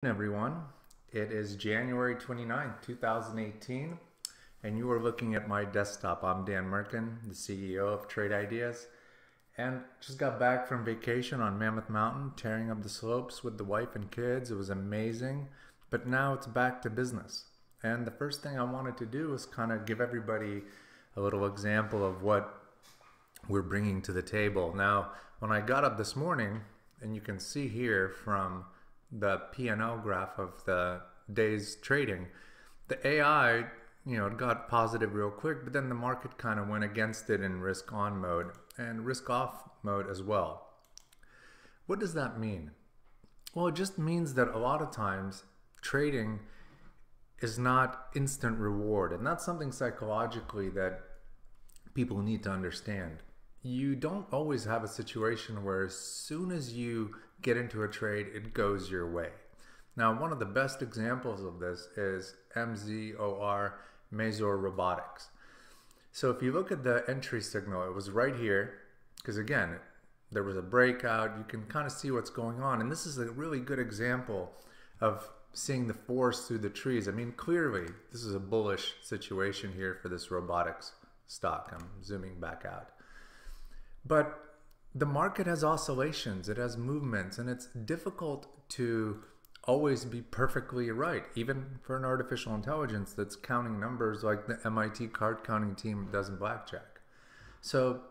Everyone. It is January 29th, 2018, and you are looking at my desktop. I'm Dan Merkin, the CEO of Trade Ideas, and just got back from vacation on Mammoth Mountain, tearing up the slopes with the wife and kids. It was amazing, but now it's back to business. And the first thing I wanted to do was kind of give everybody a little example of what we're bringing to the table. Now, when I got up this morning, and you can see here from the P&L graph of the day's trading, the AI, it got positive real quick, but then the market kind of went against it in risk on mode and risk off mode as well. What does that mean? Well, it just means that a lot of times trading is not instant reward, and that's something psychologically that people need to understand. You don't always have a situation where as soon as you get into a trade, it goes your way. Now, one of the best examples of this is MZOR, Mazor Robotics. So if you look at the entry signal, it was right here, because again, there was a breakout. You can kind of see what's going on, and this is a really good example of seeing the forest through the trees. I mean, clearly, this is a bullish situation here for this robotics stock. I'm zooming back out. But the market has oscillations, it has movements, and it's difficult to always be perfectly right, even for an artificial intelligence that's counting numbers like the MIT card counting team does in blackjack. So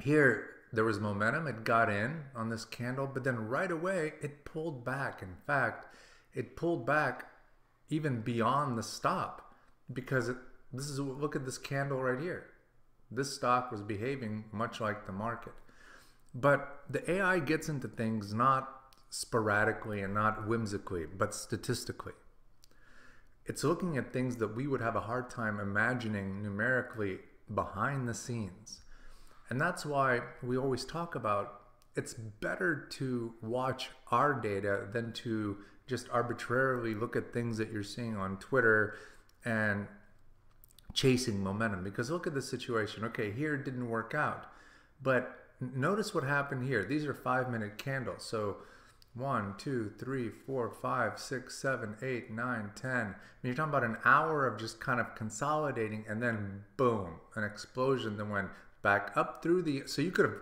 here there was momentum, it got in on this candle, but then right away it pulled back. In fact, it pulled back even beyond the stop, because look at this candle right here. This stock was behaving much like the market. But the AI gets into things not sporadically and not whimsically, but statistically. It's looking at things that we would have a hard time imagining numerically behind the scenes. And that's why we always talk about it's better to watch our data than to just arbitrarily look at things that you're seeing on Twitter and chasing momentum. Because look at the situation. Okay, here it didn't work out, but notice what happened here. These are 5-minute candles. So 1, 2, 3, 4, 5, 6, 7, 8, 9, 10. I mean, you're talking about an hour of just kind of consolidating, and then boom, an explosion that went back up through the, so you could have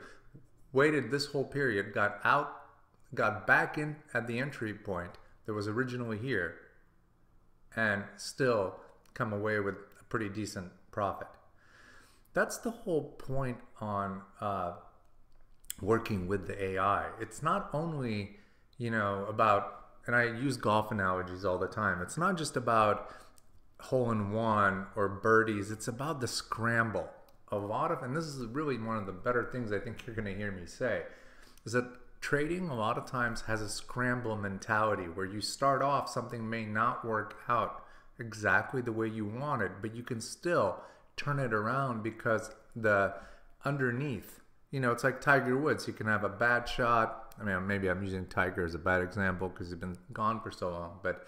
waited this whole period, got out, got back in at the entry point that was originally here, and still come away with a pretty decent profit. That's the whole point on working with the AI. It's not only, about, and I use golf analogies all the time, it's not just about hole-in-one or birdies, it's about the scramble. And this is really one of the better things I think you're going to hear me say, is that trading a lot of times has a scramble mentality where you start off, something may not work out exactly the way you want it, but you can still turn it around because the underneath, it's like Tiger Woods. You can have a bad shot. I mean, maybe I'm using Tiger as a bad example because he's been gone for so long, but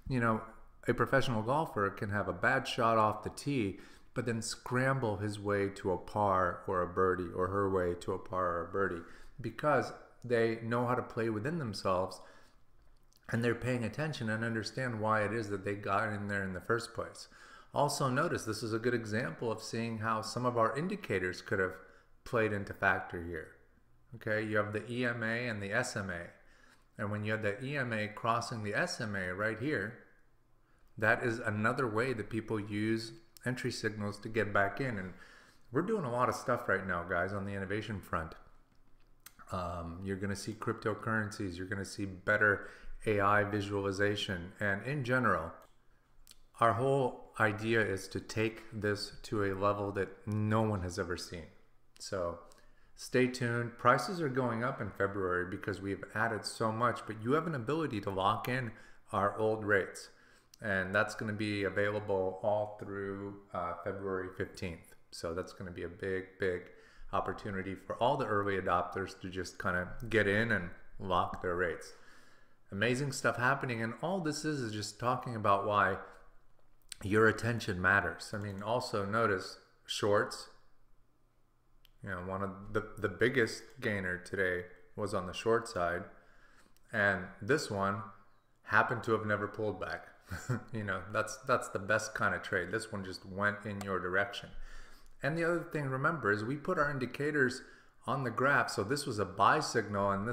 a professional golfer can have a bad shot off the tee, but then scramble his way to a par or a birdie, or her way to a par or a birdie, because they know how to play within themselves and they're paying attention and understand why it is that they got in there in the first place. Also notice, this is a good example of seeing how some of our indicators could have played into factor here. Okay, you have the EMA and the SMA. And when you have the EMA crossing the SMA right here, that is another way that people use entry signals to get back in. And we're doing a lot of stuff right now, guys, on the innovation front. You're going to see cryptocurrencies, you're going to see better AI visualization, and in general, our whole idea is to take this to a level that no one has ever seen. So stay tuned. Prices are going up in February because we've added so much, but you have an ability to lock in our old rates, and that's going to be available all through February 15th. So that's going to be a big opportunity for all the early adopters to just kind of get in and lock their rates. Amazing stuff happening, and all this is just talking about why your attention matters. I mean, also notice shorts. One of the biggest gainer today was on the short side, and this one happen to have never pulled back. You know, that's the best kind of trade. This one just went in your direction. And the other thing, remember, is we put our indicators on the graph. So this was a buy signal, and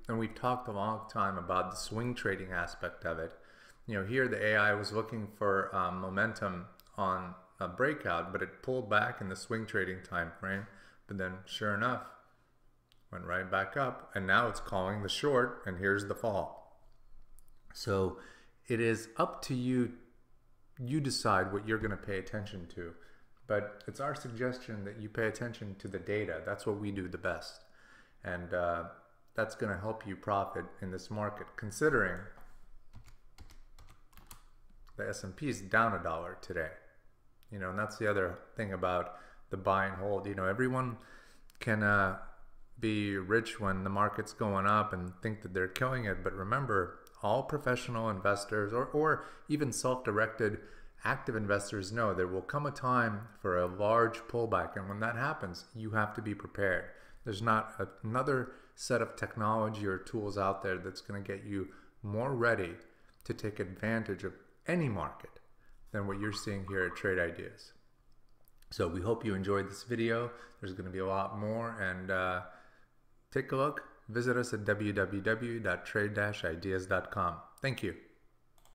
we've talked a long time about the swing trading aspect of it. You know, here the AI was looking for momentum on a breakout, but it pulled back in the swing trading time frame. But then, sure enough, went right back up, and now it's calling the short, and here's the fall. So it is up to you. You decide what you're going to pay attention to. But it's our suggestion that you pay attention to the data. That's what we do the best. And that's going to help you profit in this market, considering the S&P is down $1 today. You know, and that's the other thing about the buy and hold. You know, everyone can be rich when the market's going up and think that they're killing it. But remember, all professional investors or even self-directed active investors know there will come a time for a large pullback, and when that happens, you have to be prepared. There's not another set of technology or tools out there that's going to get you more ready to take advantage of any market than what you're seeing here at Trade Ideas. So we hope you enjoyed this video. There's going to be a lot more, and take a look. Visit us at www.trade-ideas.com. Thank you.